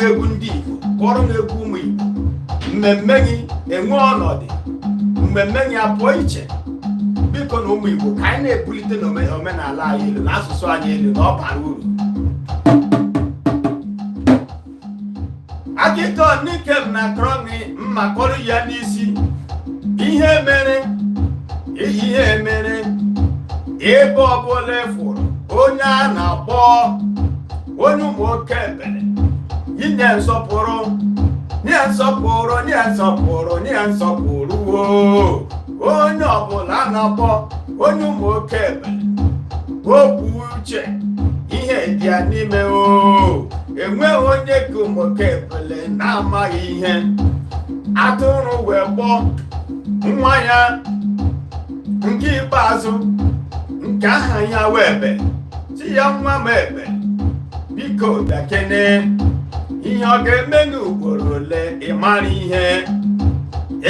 egwu ndị Igbo, kụọrọ m egwu ụmụ Igbo. Mmemme gị enwe ọnọdụ, mmemme gị apụọ iche. Biko na ụmụ Igbo ka anyị na-ebulite n'omenala anyị elu, na asụsụ anyị elu, na ọ bara uru. Akịka n'ike m na krọnị mma kọrọ ya n'isi. Ihe mere ebe ọbụla efuru onye a na-akpọ onye ụmụ oke ebere, inye nsọpụrụ, nye nsọpụrụ, nye nsọpụrụ, nye nsọpụrụ onye ọbụla a na-akpọ onye ụmụ oke ebere. Okwu uche ihe dị ya n'ime enweghị onye ka ụmụ oke ebere na-amaghị ihe. Atụrụ wee gbọọ nwa ya nke ikpeazụ, nke aha ya wee ebe, si ya nwa m ebe, biko bịa kene ihe ọ ga-eme n'ugboro ole ị mara ihe.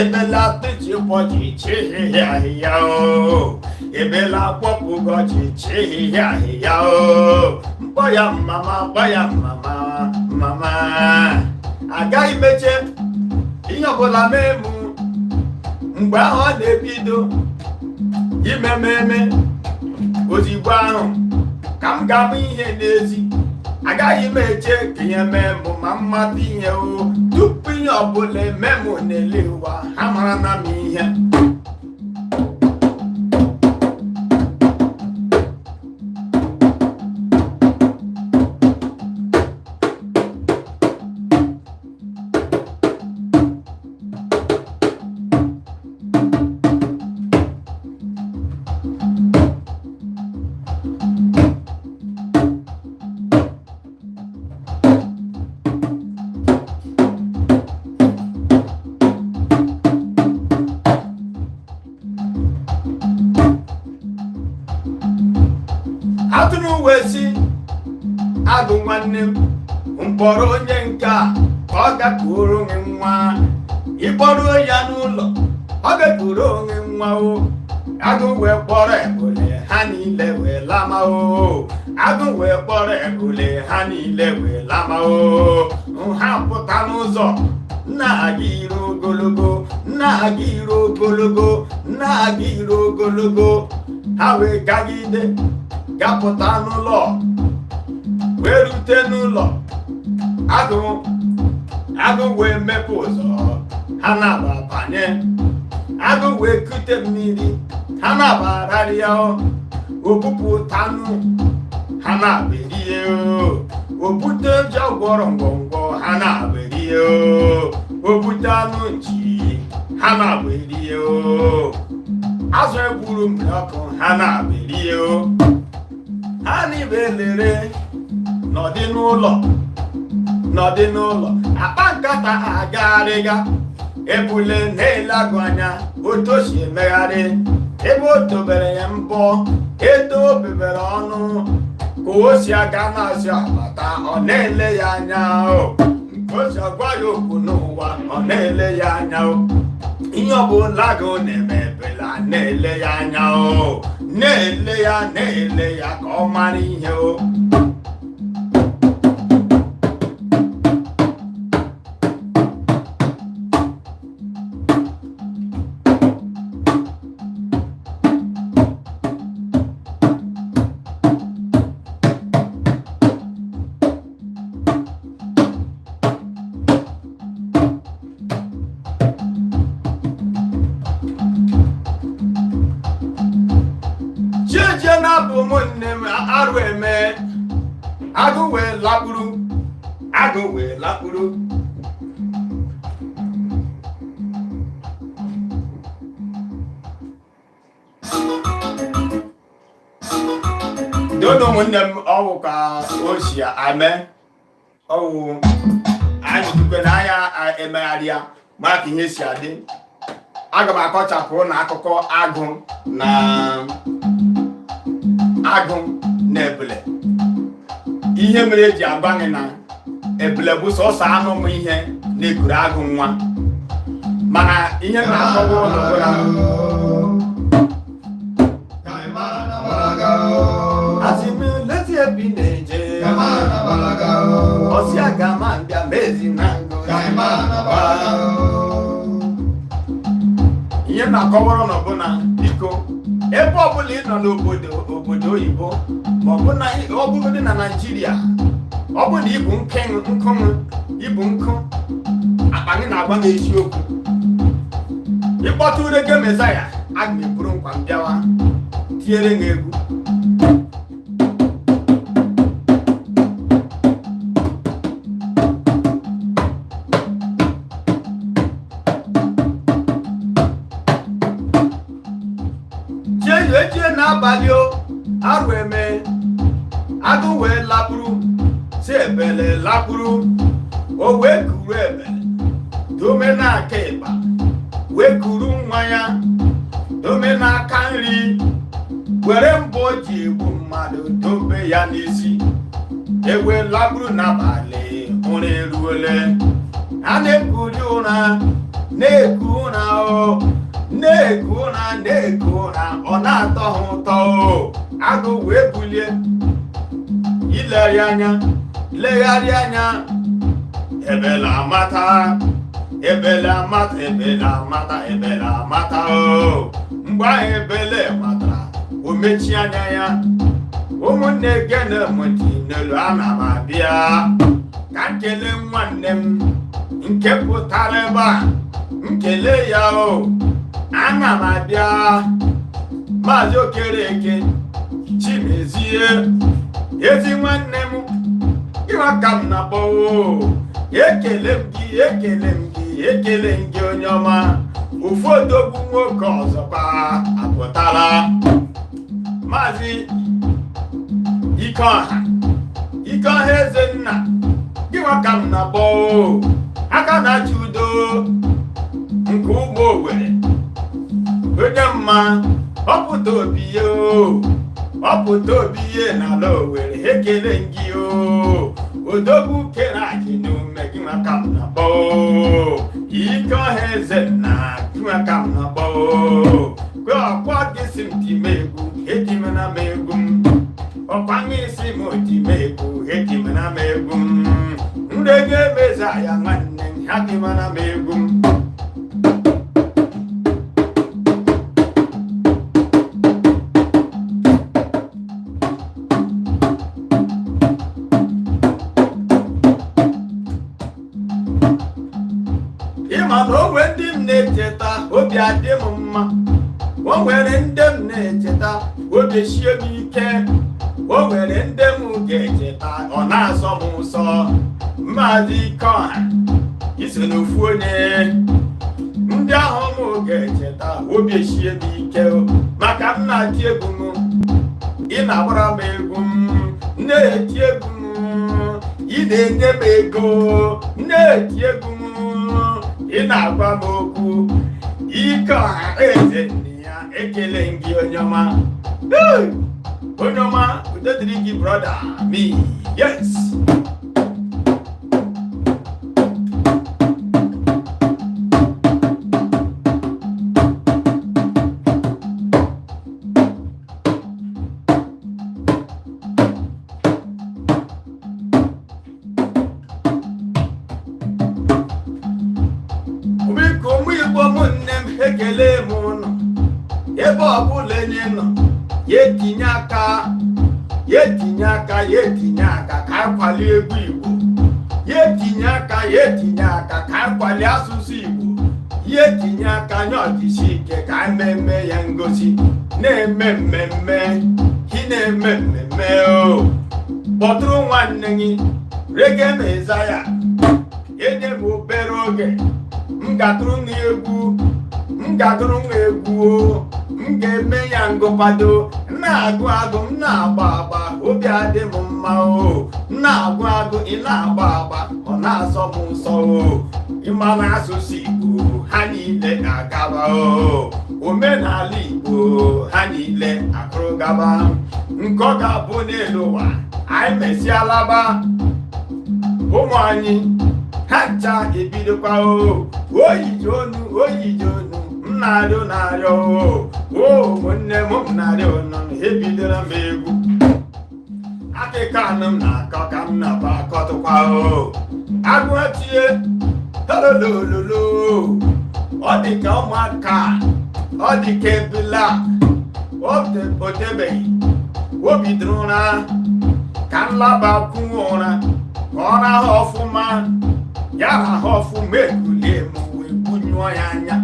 Ebela pechi ụbọchị chihihie ahịhịa o, ebela kpọpụgo ọchịchị ihihie ahịhịa o. Mkpọ ya mama, kpọ ya mama, mama. Agaghị meche ihe ọbụla mee mụ mgbe ahụ ọ na-ebido imememe. Ozigbo ahụ ka m ga-amụ ihe n'ezi. Agaghị m eche ka ihe mee mụ ma mmata ihe o. Tupu ihe ọbụla eme mụ n'ele ụwa, ha mara na m ihe. Atụrụ wee si agụ nwanne m, mkpọrọ onye nke a ka ọ gakwuru onwe nwa. Ịkpọrọ ya n'ụlọ, ọ gakwuru onwe nwa o. Agụ wee kpọrọ ebule ha niile wee lama o. Agụ wee kpọrọ ebule ha niile wee lama o. Ha pụta n'ụzọ, na-aga ire ogologo, na-aga ire ogologo, na-aga ire ogologo. Ha wee gagide gapụta n'ụlọ, wee rute n'ụlọ. Agụ wee mepe ụzọ, ha na-aba banye. Agụ wee kute mmiri, ha na-aba ararịa. Opupụtanụ, ha na-aba erie. Obute ji ọgwọrọ ngwọngwọ, ha na-aba erie. Obute anụ nchi, ha na-aba erie. Azụ egburu mmiri ọkụ, ha na-aba erie. Ha niile lere nọdị n'ụlọ, akpa nkata agagharịga. Ebule na-ele agụ anya otu o si emegharị. Ebe o dobere ya mbọ, edo bebere ọnụ, ka o si aga na-asị abata, ọ na-ele ya anya. Nke o si agwa ya okwu n'ụwa, ọ na-ele ya anya. Ihe ọbụla agụ na-eme ebela na-ele ya anya, na-ele ya ka ọ mara ihe. eje na-abụ ụmụnne m arụ eme agụ wee lakpuru agụ wee lakpuru dodo ụmụnne m ọwụ ka o si ame ọwụ anyị dukwe na anya emegharịa maka ihe si adị. Aga m akọchapụ na akụkọ agụ na ebule, ihe mere eji agbanwe na ebule bụ sọsọ anụ m ihe na-ekuru agụ nwa, mana ihe na-akọwa ụlọ azimileti ebi na-eje ọsị aga ma mbịa mezi na ihe na-akọwara n'ọbụna biko ebe ọbụla ị nọ n'obodo oyibo ma ọ bụrụ dị na Naịjirịa, ọ bụ na ịbụ nkụ akpa gị na-agba m eziokwu, ịkpọta urege Mesaya aga m eburu nkwa m bịawa tinyere m egwu. Ejie n'abalị arụ eme agụ wee lapụrụ si ebele lapụrụ o wee kuru ebele dome n'aka ịba wee kuru nwa ya dome n'aka nri were mbọ ji egbu mmadụ dobe ya n'isi ewe lapụrụ n'abalị ụra eruole a na-ekuri ụra na-eku ụra na-eku ụra ọ na-atọ ha ụtọ agụ wee bulie legharị anya ebele amata mgbe ahụ ebele matara o mechie anya ya. Ụmụnne gene mụti n'elu ana m abịa ka nkele nwanne m nke pụtara ebe a nkele ya ana m abịa Maazị Okereke Chimezie ezi nwanne m ịwa ka m na-akpọ ekele m gị onye ọma. Ụfọdụ okwu nwoke ọzọkwa apụtara Maazị Ikeọha Ezenna ịwa ka m na-akpọ aka na-achị udo nke ụmụ Owere onye mma ọpụta obi ihe n'ala Owere ekele gị odogwu kere anyị n'ume gị maka m na-akpọ Ikeọha Ezenna gị maka m na-akpọ kwe ọkwa gị si m time egwu ejimena m egwu m ọkwa gị si m otime egwu ejimena m egwu m ndege Mesaya nwanne m ha dịmana m egwu m. Ịma na onwe ndị m na-echeta obi adị m mma, o nwere ndị m na-echeta obi sie m ike, o nwere ndị m ga-echeta ọ na-asọ m ụsọ. Maazị Ikeọha iso n'ofu onye ndị ahụ m ga-echeta obi sie m ike maka m na-ati egwu m, ị na-agbara m egwu m, na-eti egwu m, ị na-enye m ego, na-eti egwu m, ị na-agwa m okwu. Ikeọha Ezenna ya ekele gị onye ọma. Onye ọma udo dịrị gị brother me. Yes. Ekele m ụnụ ebe ọbụla enye nọ ya etinye aka ka akwali egwu Igbo, ya etinye aka ka akwali asụsụ Igbo, ya etinye aka anya ọdịsi ike ka ememme ya ngosi na-eme mmemme ị na-eme mmemme o kpọtụrụ nwanne gị rege meza ya enye m obere oge m ga-atụrụ m egwu o m ga-eme ya ngụpado na-agụ agụ m na-agba agba obi adị m mma o na-agụ agụ ị na-agba agba ọ na-asọ m nsọ o ịma na asụsụ Igbo ha niile agaba o omenala Igbo ha niile akụrụgaba nke ọ ga-abụ n'elu ụwa anyị mesịalaba ụmụ anyị ha ncha ebidokwa o oyiji onu m na-arịọ o ụmụnne m na-arịọ ọnụ ebidoro m egwu akịka anụ m na-akọ ka m na-aba akọtụkwa o agụetie tolololo ọ dị ka ụmụaka ọ dị ka ebila o tebeghị o bidoro ụra ka nlaba kwuo ụra ka ọ rahụ ọfụma ya rahụ ọfụma ekulie m wee bunyụọ ya anya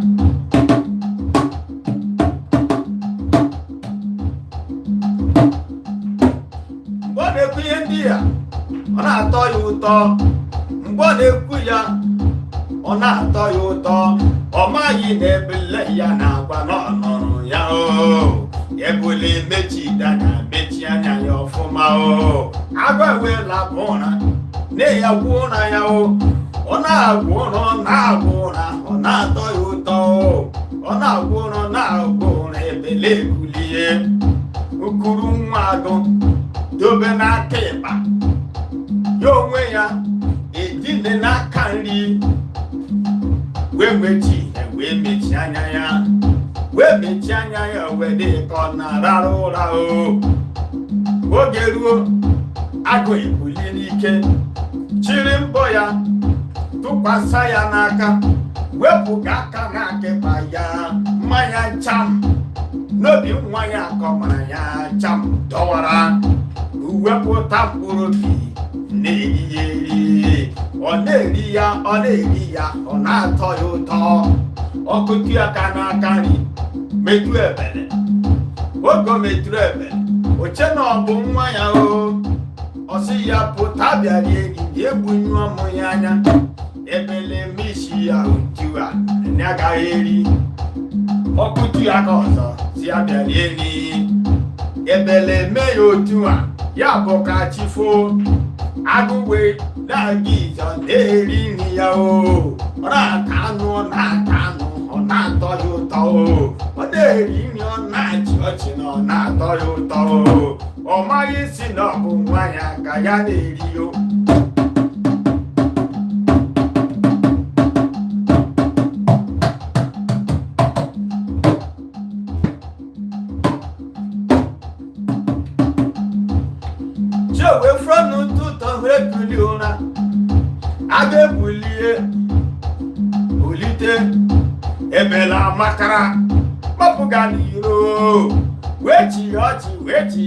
mgbe ọ na-ekwu ihe ndị ya ọ na-atọ ya ụtọ mgbe ọ na-ekwu ya ọ na-atọ ya ụtọ ọ maghị na ebele ya na-agwa n'ọnọrụ ya o ebule mechidanya mechi anya ya ọfụma o agwa ewela bụ ụra nne ya gwuo ụra ya o ọ na-agwụ ụra ọ na-agwụ ụra ọ na-atọ ya ụtọ ọ na-agwụ ụra ọ na-agwụ ụra ebele ekulie ukuru nwa agụ dobe n'aka ịkpa ya onwe ya edine n'aka nri wee mechi anya ya wee dị ka ọ na-arara ụra o oge ruo agụ ebulie n'ike chiri mbọ ya tụkwasị ya n'aka wepụga aka n'akịkpa ya mmanya cham n'obi nwa ya kọmara ya cham dọwara wepụta mkpụrụ obi na-eri ya eri ọ na-eri ya ọ na-atọ ya ụtọ ọkụtụ aka n'aka nri metụ ebele oge o metụrụ ebele oche na ọ bụ nwa ya o ọ sị ya pụta bịara eri ya egbunyụọ m ya anya ebele meisi ya otiwa ya agaghị eri ọkụtụ aka ọzọ si ya bịara eri ebele mee ya otu a ya bụ ka chifo agụwe na-aga ịzọ na-eri nri ya o ọ na-ata anụ ọ na-atọ ya ụtọ o ọ na-eri nri ọ na-achị ọchị na ọ na-atọ ya ụtọ o ọ maghị si na ọ bụ nwa ya ka ya na-eri o wee fụrụ n'ụtụtụ wee kulie ụra aga ebulie bulite ebela makara gbapụga n'iro wee chi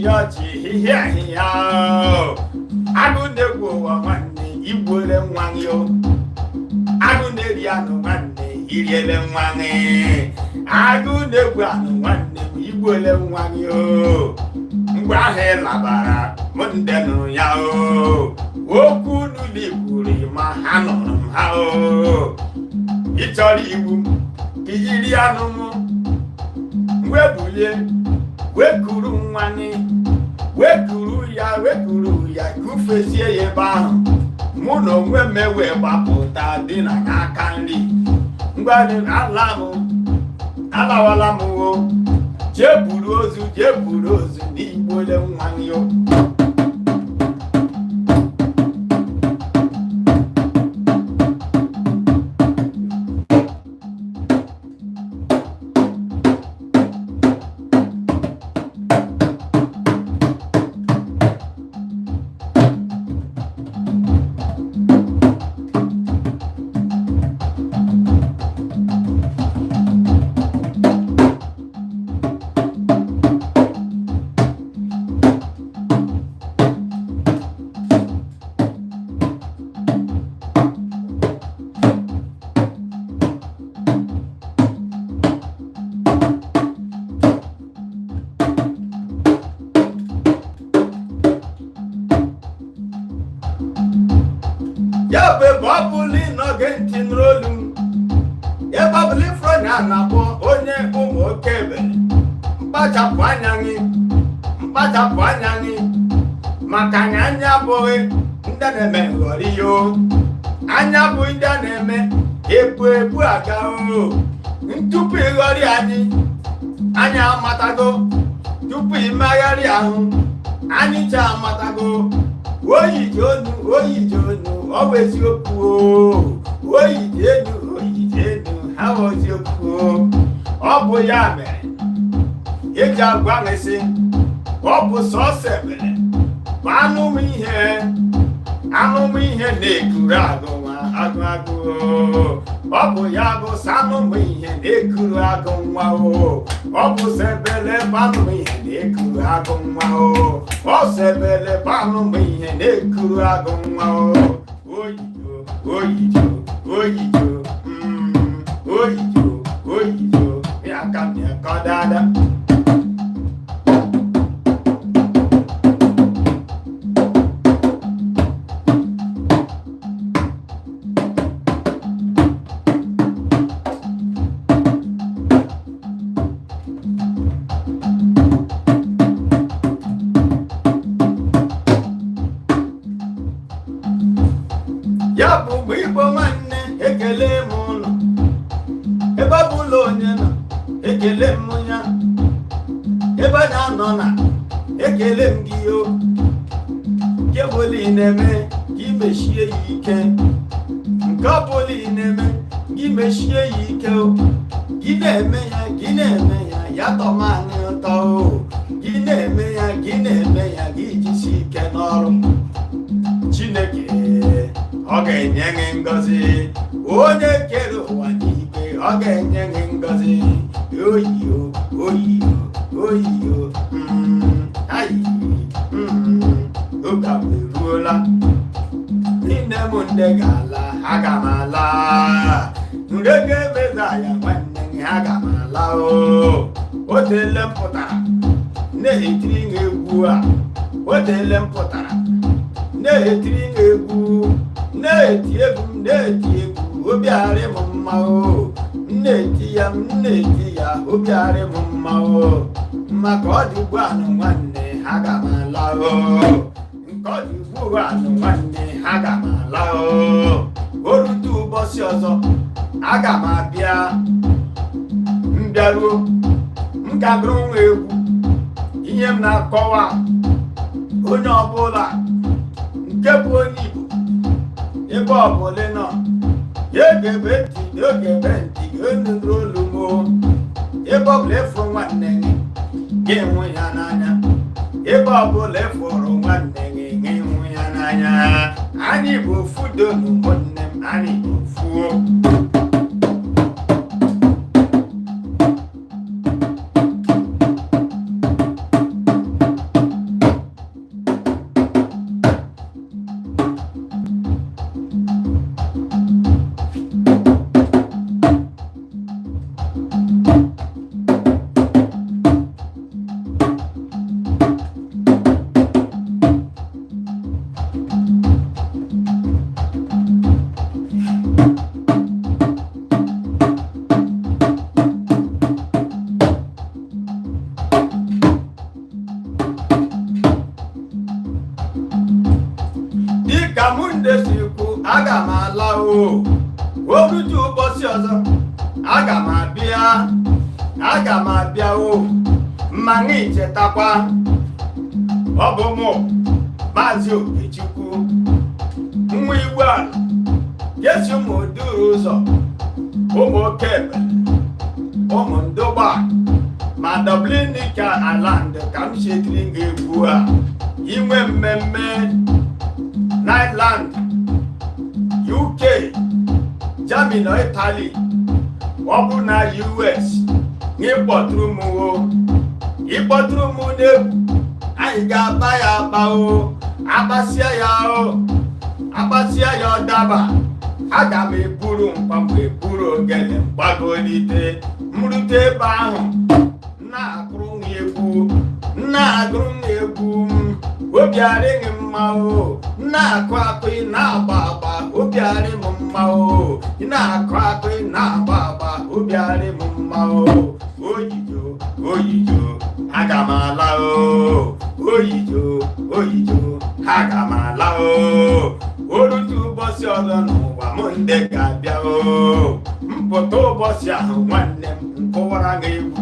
ya ọchị ihe ahịhịa agụ na-egwu ụwa nwanne igbuole nwa gị o agụ na-eri anụ nwanne iriele nwa gị agụ na-egwu anụ nwanne igbuole nwa gị o mgbe ahụ ị labara mụ ndị nụrụ ya o okwu unu na-ekwuri ma ha nụrụ m ha o ị chọrọ igbu ka iyiri anụ m wee bulie wee kuru nwa gị wee kuru ya kufesie ya ebe ahụ mụ na onwe m wee gbapụta dị na n'aka nri ngwa dị alawala m o jee buru ozu n'igbole nwa gị o ya bụ ebe ọ bụla ịnọge ntị n'olu ebe ọ bụla ifro na anakpọ onye ụmụ oke ebele mkpachapụ anya gị maka na anya abụghị ndị na-eme nghọrị yo anya bụ ndị a na-eme ebu aga tupu ịghọrị anyị amatago tupu imegharị ahụ anyị cha amatago oyiji onu ọ bụ eziokwu oyiji enu ha bụ eziokwu ọ bụ ya mere eji agwa nsị ọ bụ sọsọ ebele bụ anụmụ ihe na-ekuru agụ ọ bụ ya bụ sanụmụ ihe na-ekuru agụ nwa ọ bụ sebele bụ anụmụ ihe na-ekuru agụ nwa ọ sebele bụ anụmụ ihe na-ekuru agụ nwa oyijo ya ka m na-akọ dada ya bụ mgbe igbo nwanne ekele m ụlọ ebe ọ bụla onye nọ ekele m ya ebe onye anọ na ekele m gị o nke bụla ị na-eme ka imechie ya ike nke ọ bụla ị na-eme gị mechie ya ike o gị na-eme ya ya tọma anyị ụtọ o gị na-eme ya gị jisi ike n'ọrụ Chineke ọ ga-enye gị ngọzi onye kere ụwa n'ikpe ọ ga-enye gị ngọzi oyiyo oge abụ eruola nne m ndị ga-ala aga m ala nre ga-emeza ya nwanne gị aga m ala otele m pụtara na-etiri m egwu otele m pụtara na-etiri m egwu na-eti egwu obi arị m mma na-eti ya obi arị m mma maka ọ dị ugbu anụ nwanne aga m ala nke ọ dị ugbu anụ nwanne aga m ala o rute ụbọchị ọzọ aga m abịa mbịaruo m ga-agụrụ nwa egwu ihe m na-akọwa onye ọbụla nke bụ onye Igbo ebe ọbụla nọ ya egebe ntị ga-enụrụ olu m ebe ọbụla ịfụrụ nwanne gị ga-enwe ya n'anya ebe ọbụla ịfụrụ nwanne gị ga-enwe ya n'anya anyị bụ ofu donu ụmụnne m anyị bụ ofu dịka mụ ndesi kwu aga m ala orute ụbọchị ọzọ aga m abịa ma gị chetakwa ọ bụ mụ Maazị Okechukwu nwa Igbo ala Jesi ụmụ duru ụzọ ụmụ oke ebele ụmụ ndụgba ma Dublinica Ireland ka m chetiri gị egwu inwe mmemme Ireland, UK, Germany, Italy, ọ bụ na US n'ịkpọtụrụ m n'egwu anyị ga-aba ya aba agbasịa ya ọdaba aga m eburu mkpamkpa eburu ogene mgbagolite mrute ebe ahụ na-agụrụ m egwu obi adịghị mma o na-akụ akụ ị na-agba agba obi adị m mma o ị na-akụ akụ ị na-agba agba obi adị m mma o oyijo oyijo aga m ala o oyijo oyijo aga m ala o orutu ụbọchị ọzọ n'ụwa m ndị ga-abịa o mpụta ụbọchị ahụ nwanne m nkụwara gị egwu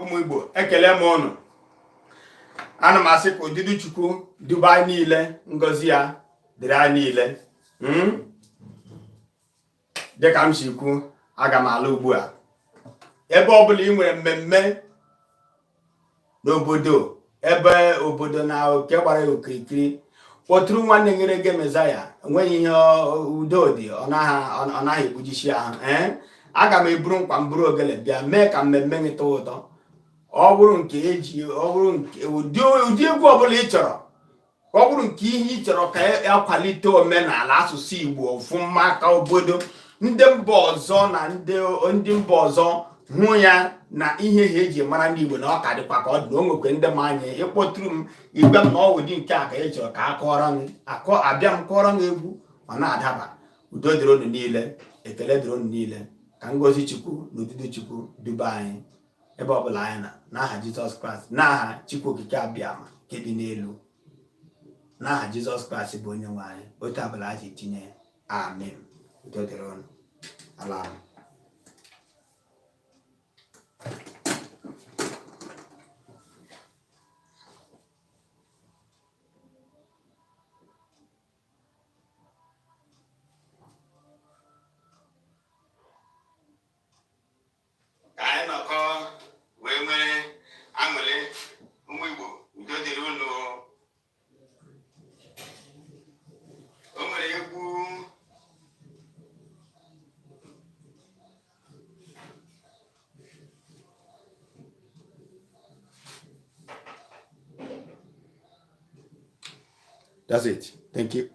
ụmụ Igbo ekele m ụnụ ana m asị ka odidu Chukwu duba niile ngọzi ya dịrị anyị niile dịka m si kwu aga m ala ugbu a ebe ọbụla ị nwere mmemme n'obodo ebe obodo na oke gbara ya okirikiri kpọtụrụ nwanne nyere gị Mezaya enweghị ihe udo dị ọ naghị egbujisi ahụ aga m eburu nkwa m buru ogele bịa mee ka mmemme gị tọọ ụtọ ọ bụrụ nke ụdị egwu ọbụla ị chọrọ ọ bụrụ nke ihe ị chọrọ ka akwalite omenala asụsụ Igbo ọfụma ka obodo ndị mba ọzọ na ndị mba ọzọ hụ ya na ihe ha eji mara ndị Igbo na ọ ka dịkwa ka ọ dị na o nwekwe ndị ma anya ịkpọtụrụ m igwe m na ọ ụdị nke a ka ị chọrọ ka abịa m kọrọ m egwu ọ na-adaba udo dịrị unu niile ekele dịrị unu niile ka ngọzi Chukwu na odido Chukwu duba anyị ebe ọbụla anyị na n'aha Jizọs Kraịst n'aha Chukwu okike abịama nke dị n'elu n'aha Jizọs Kraịst bụ onye nwe anyị otu abụla ji tinye amen udo dịrị unu ala That's it. Thank you.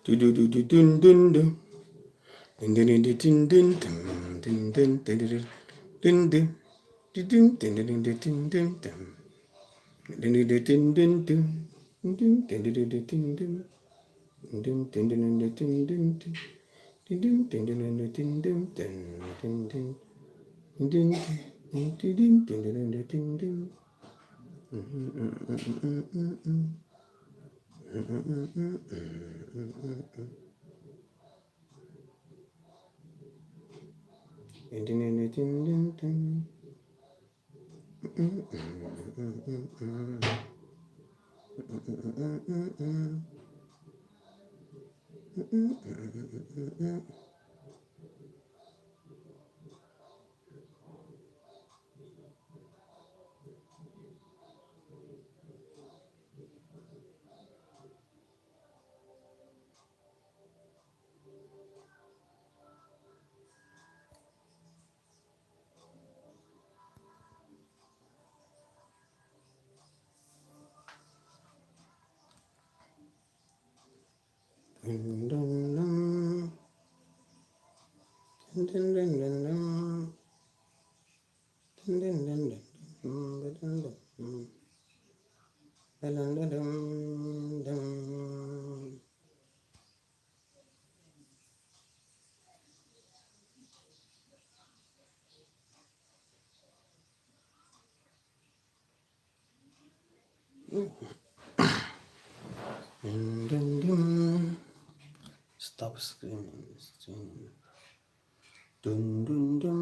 Do do do do dun dun dun dun dun dun dun dun dun dun dun dun dun dun dun dun dun dun. Stop screaming. Dun dun dun.